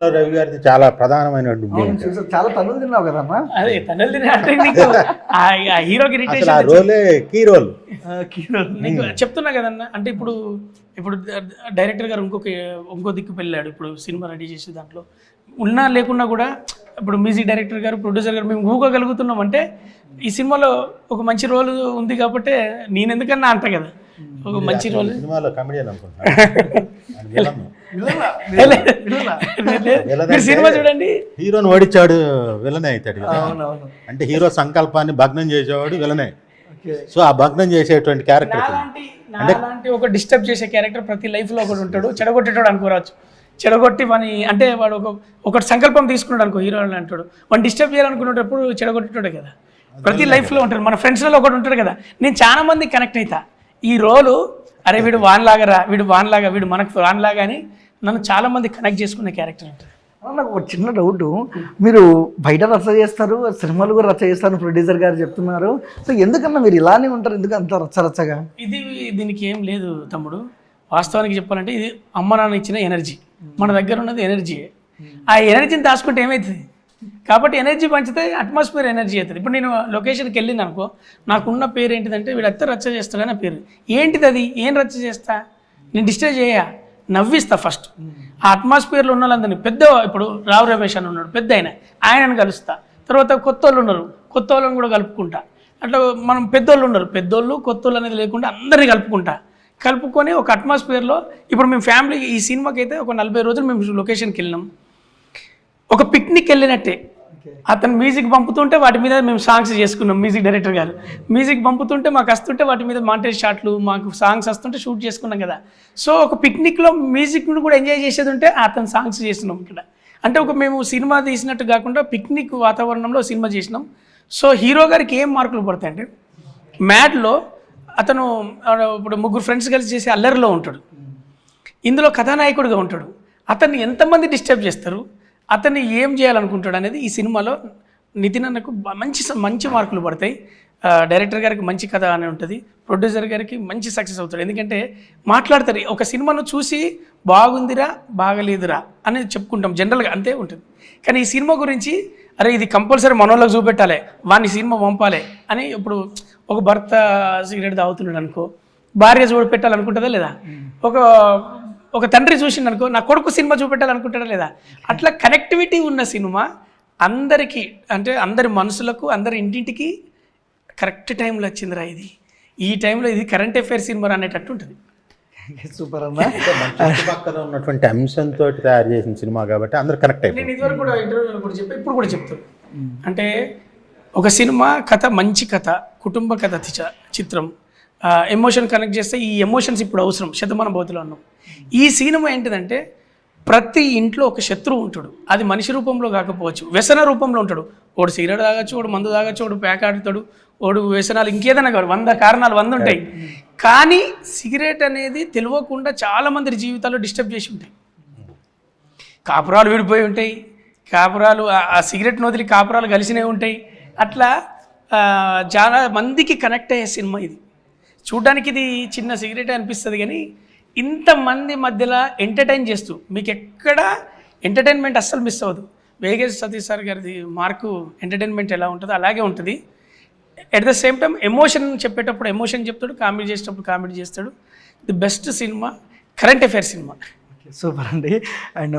రవి గారిది చాలా ప్రధానమైనటువంటి అవును, చూసా. చాలా తనులు తిన్నావు కదమ్మా. అదే తనలు తినే అంటే నీకు ఆ హీరోకి అసలు ఆ ఇరిటేషన్ రోలే కీ రోల్. నీకు చెప్తున్నా కదన్న. అంటే ఇప్పుడు ఇప్పుడు డైరెక్టర్ గారు ఇంకో దిక్కు వెళ్ళాడు. ఇప్పుడు సినిమా రెడీ చేసే దాంట్లో ఉన్నా లేకున్నా కూడా ఇప్పుడు మ్యూజిక్ డైరెక్టర్ గారు, ప్రొడ్యూసర్ గారు మేము ఊగగలుగుతున్నాం అంటే ఈ సినిమాలో ఒక మంచి రోల్ ఉంది కాబట్టి నేను ఎందుకన్నా అంట కదా, ఒక మంచి రోల్. సినిమాలో కమెడియన్ అనుకుంటున్నాను. మీరు సినిమా చూడండి, హీరోని ఓడించాడు విలనే అవుతాడు కదా. అవునవును. అంటే హీరో సంకల్పాన్ని భగ్నం చేసేవాడు విలనే. సో ఆ భగ్నం చేసేటువంటి క్యారెక్టర్ నాలాంటి ఒక డిస్టర్బ్ చేసే క్యారెక్టర్ ప్రతి లైఫ్లో ఒకటి ఉంటాడు. చెడగొట్టేటాడు అనుకోవచ్చు, చెడగొట్టి వాని అంటే వాడు ఒకటి సంకల్పం తీసుకున్నాడు అనుకో, హీరో అంటాడు వాడిని డిస్టర్బ్ చేయాలనుకునేటప్పుడు చెడగొట్టేటాడే కదా. ప్రతి లైఫ్లో ఉంటాడు. మన ఫ్రెండ్స్లో ఒకటి ఉంటాడు కదా. నేను చాలా మంది కనెక్ట్ అవుతా ఈ రోలు. అరే వీడు వాన్లాగా, వీడు వాన్లాగా, వీడు మనకు వాన్లాగా అని నన్ను చాలా మంది కనెక్ట్ చేసుకునే క్యారెక్టర్ ఉంటుంది. నాకు ఒక చిన్న డౌట్, మీరు బయట రచ్చ చేస్తారు, సినిమాలు కూడా రచ్చ చేస్తారు, ప్రొడ్యూసర్ గారు చెప్తున్నారు. సో ఎందుకన్నా మీరు ఇలానే ఉంటారు, ఎందుకు అంత రచ్చరచ్చగా? దీనికి ఏం లేదు తమ్ముడు. వాస్తవానికి చెప్పాలంటే ఇది అమ్మ నాన్న ఇచ్చిన ఎనర్జీ. మన దగ్గర ఉన్నది ఎనర్జీ. ఆ ఎనర్జీని దాచుకుంటే ఏమవుతుంది? కాబట్టి ఎనర్జీ పంచితే అట్మాస్ఫియర్ ఎనర్జీ అవుతుంది. ఇప్పుడు నేను లొకేషన్కి వెళ్ళింది అనుకో, నాకున్న పేరు ఏంటిదంటే వీడు అత్త రచ్చ చేస్తాడని పేరు. ఏంటిది అది? ఏం రచ్చ చేస్తా? నేను డిస్టర్బ్ చేయ, నవ్విస్తా ఫస్ట్. ఆ అట్మాస్ఫియర్లో ఉన్న వాళ్ళందరినీ ఇప్పుడు రావు రమేష్ అని ఉన్నాడు, పెద్ద ఆయనను కలుస్తా. తర్వాత కొత్త వాళ్ళు ఉన్నారు, కొత్త వాళ్ళని కూడా కలుపుకుంటా. అట్లా మనం పెద్దోళ్ళు ఉన్నారు, పెద్దోళ్ళు కొత్త వాళ్ళు అనేది లేకుండా అందరినీ కలుపుకొని ఒక అట్మాస్ఫియర్లో. ఇప్పుడు మేము ఫ్యామిలీ ఈ సినిమాకి అయితే ఒక 40 రోజులు మేము లొకేషన్కి వెళ్ళినాం. ఒక పిక్నిక్ వెళ్ళినట్టే. అతను మ్యూజిక్ పంపుతుంటే వాటి మీద మేము సాంగ్స్ చేసుకున్నాం. మ్యూజిక్ డైరెక్టర్ గారు మ్యూజిక్ పంపుతుంటే మాకు వస్తుంటే వాటి మీద మాంటేజ్ షాట్లు, మాకు సాంగ్స్ వస్తుంటే షూట్ చేసుకున్నాం కదా. సో ఒక పిక్నిక్లో మ్యూజిక్ను కూడా ఎంజాయ్ చేసేది ఉంటే అతను సాంగ్స్ చేసినాం ఇక్కడ. అంటే మేము సినిమా తీసినట్టు కాకుండా పిక్నిక్ వాతావరణంలో సినిమా చేసినాం. సో హీరో గారికి ఏం మార్కులు పడతాయంటే, మ్యాడ్లో అతను ఇప్పుడు 3 ఫ్రెండ్స్ కలిసి చేసే అల్లరిలో ఉంటాడు, ఇందులో కథానాయకుడిగా ఉంటాడు. అతన్ని ఎంతమంది డిస్టర్బ్ చేస్తారు, అతన్ని ఏం చేయాలనుకుంటాడు అనేది ఈ సినిమాలో నితిన్ అన్నకు మంచి మార్కులు పడతాయి. డైరెక్టర్ గారికి మంచి కథ అని ఉంటుంది, ప్రొడ్యూసర్ గారికి మంచి సక్సెస్ అవుతాడు. ఎందుకంటే మాట్లాడతారు, ఒక సినిమాను చూసి బాగుందిరా బాగలేదురా అనేది చెప్పుకుంటాం జనరల్గా, అంతే ఉంటుంది. కానీ ఈ సినిమా గురించి అరే ఇది కంపల్సరీ మనోళ్ళకి చూపెట్టాలి, వాడిని సినిమా పంపాలి అని. ఇప్పుడు ఒక భర్త సిగరెట్ తాగుతున్నాడు అనుకో, భార్య చూపెట్టాలనుకుంటుందా లేదా? ఒక తండ్రి చూసిండు అనుకో, నా కొడుకు సినిమా చూపెట్టాలనుకుంటాడా లేదా? అట్లా కనెక్టివిటీ ఉన్న సినిమా అందరికీ, అంటే అందరి మనసులకు, అందరి ఇంటింటికి కరెక్ట్ టైంలో వచ్చిందిరా ఇది. ఈ టైంలో ఇది కరెంట్ అఫైర్ సినిమా అనేటట్టు ఉంటుంది. సూపర్ అన్న. చుట్టుపక్కల ఉన్నటువంటి అంశంతో తయారు చేసిన సినిమా కాబట్టి అందరూ కనెక్ట్ అయిపోయింది. నేను ఇదివరకు కూడా ఇంటర్వ్యూలో కూడా చెప్పి, ఇప్పుడు కూడా చెప్తాను. అంటే ఒక సినిమా కథ, మంచి కథ, కుటుంబ కథ చిత్రం, ఎమోషన్ కనెక్ట్ చేస్తే ఈ ఎమోషన్స్ ఇప్పుడు అవసరం, శతమాన భవతిలో ఉన్నాం. ఈ సినిమా ఏంటిదంటే ప్రతి ఇంట్లో ఒక శత్రువు ఉంటాడు. అది మనిషి రూపంలో కాకపోవచ్చు, వ్యసన రూపంలో ఉంటాడు. వాడు సిగరెట్ తాగొచ్చు, వాడు మందు తాగొచ్చు, వాడు ప్యాక్ ఆడుతాడు, వాడు వ్యసనాలు ఇంకేదైనా కాదు, 100 కారణాలు 100 ఉంటాయి. కానీ సిగరెట్ అనేది తెలియకుండా చాలామంది జీవితాల్లో డిస్టర్బ్ చేసి ఉంటాయి. కాపురాలు విడిపోయి ఉంటాయి, కాపురాలు ఆ సిగరెట్ వదిలి కాపురాలు కలిసినవి ఉంటాయి. అట్లా చాలా మందికి కనెక్ట్ అయ్యే సినిమా ఇది. చూడ్డానికి ఇది చిన్న సిగరెట్ అనిపిస్తుంది, కానీ ఇంతమంది మధ్యలో ఎంటర్టైన్ చేస్తూ మీకు ఎక్కడ ఎంటర్టైన్మెంట్ అస్సలు మిస్ అవ్వదు. వేగేష్ సతీష్ సార్ గారిది మార్కు ఎంటర్టైన్మెంట్ ఎలా ఉంటుందో అలాగే ఉంటుంది. At the same time emotion చెప్పేటప్పుడు ఎమోషన్ చెప్తాడు, కామెడీ చేసేటప్పుడు కామెడీ చేస్తాడు. The best cinema current affair cinema. Super అండి. అండ్